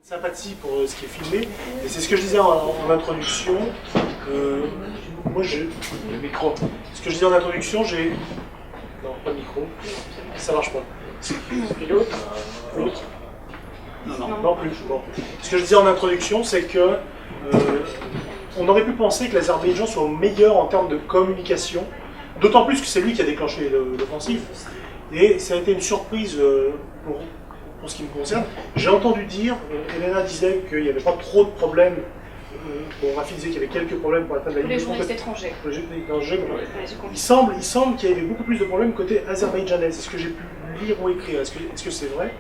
Sympathie pour ce qui est filmé, et c'est ce que je disais en introduction. Moi, le micro. Ce que je disais en introduction, j'ai. Non, pas de micro. Ça marche pas. Et l'autre Non plus. Bon. Ce que je disais en introduction, c'est que on aurait pu penser que l'Azerbaïdjan soit meilleur en termes de communication, d'autant plus que c'est lui qui a déclenché l'offensive. Et ça a été une surprise pour ce qui me concerne. J'ai entendu dire, Elena disait qu'il n'y avait pas trop de problèmes. Bon, Rafi disait qu'il y avait quelques problèmes pour atteindre la ligne. Les journalistes étrangers. Il semble qu'il y avait beaucoup plus de problèmes côté azerbaïdjanais. C'est ce que j'ai pu lire ou écrire. Est-ce que c'est vrai?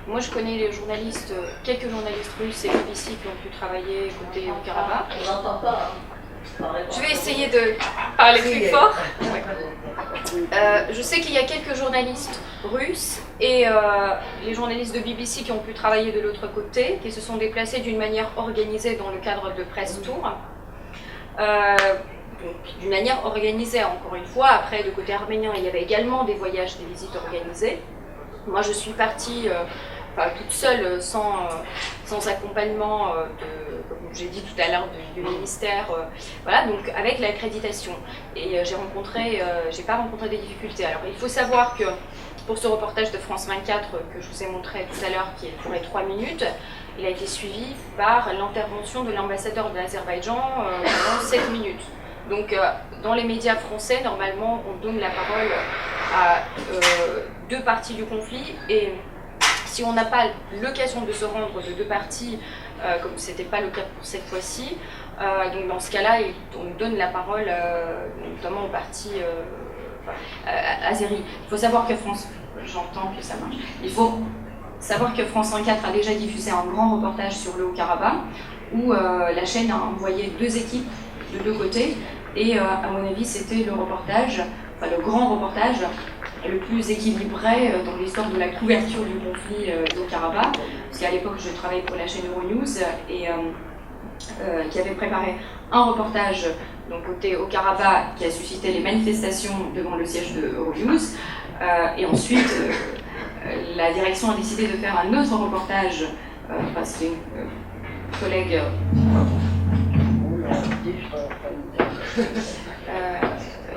Moi, je connais les journalistes, quelques journalistes russes et BBC qui ont pu travailler côté au Karabakh. On n'entend pas. Je vais essayer de parler plus fort. Je sais qu'il y a quelques journalistes russes et les journalistes de BBC qui ont pu travailler de l'autre côté, qui se sont déplacés d'une manière organisée dans le cadre de Presse Tour. D'une manière organisée, encore une fois. Après, de côté arménien, il y avait également des voyages, des visites organisées. Moi, je suis partie toute seule, sans accompagnement, comme j'ai dit tout à l'heure, du ministère, voilà, donc avec l'accréditation. Et j'ai pas rencontré des difficultés. Alors, il faut savoir que pour ce reportage de France 24 que je vous ai montré tout à l'heure, qui a duré 3 minutes, il a été suivi par l'intervention de l'ambassadeur de l'Azerbaïdjan pendant 7 minutes. Donc, dans les médias français, normalement, on donne la parole à deux parties du conflit, et si on n'a pas l'occasion de se rendre de deux parties, comme ce n'était pas le cas pour cette fois-ci, donc dans ce cas-là, on donne la parole notamment aux parties azéries. Il faut savoir que j'entends que ça marche. Il faut savoir que France 24 a déjà diffusé un grand reportage sur le Haut-Karabakh, où la chaîne a envoyé 2 équipes de 2 côtés, et à mon avis, c'était le grand reportage le plus équilibré dans l'histoire de la couverture du conflit au Karabakh, parce qu'à l'époque je travaillais pour la chaîne Euronews et qui avait préparé un reportage donc côté au Karabakh qui a suscité les manifestations devant le siège de Euronews, et ensuite la direction a décidé de faire un autre reportage parce qu'une collègue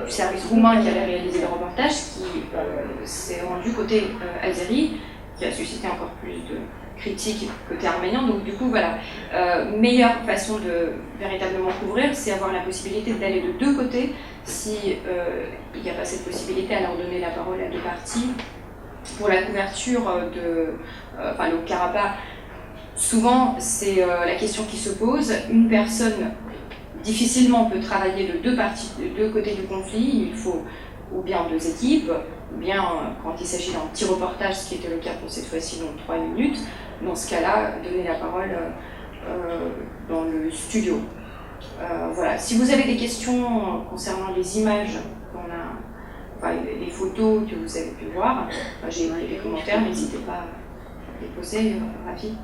du service roumain qui avait réalisé le reportage, qui s'est rendu côté azéri, qui a suscité encore plus de critiques côté arménien. Donc du coup, voilà, meilleure façon de véritablement couvrir, c'est avoir la possibilité d'aller de 2 côtés. Si il n'y a pas cette possibilité, alors donner la parole à 2 parties. Pour la couverture le Karabakh, souvent c'est la question qui se pose. Une personne difficilement peut travailler de 2 côtés du conflit. Il faut ou bien 2 équipes, ou bien quand il s'agit d'un petit reportage, ce qui était le cas pour cette fois-ci, donc 3 minutes, dans ce cas-là, donner la parole dans le studio. Voilà. Si vous avez des questions concernant les images les photos que vous avez pu voir, j'ai des commentaires, n'hésitez pas à les poser, Rafi.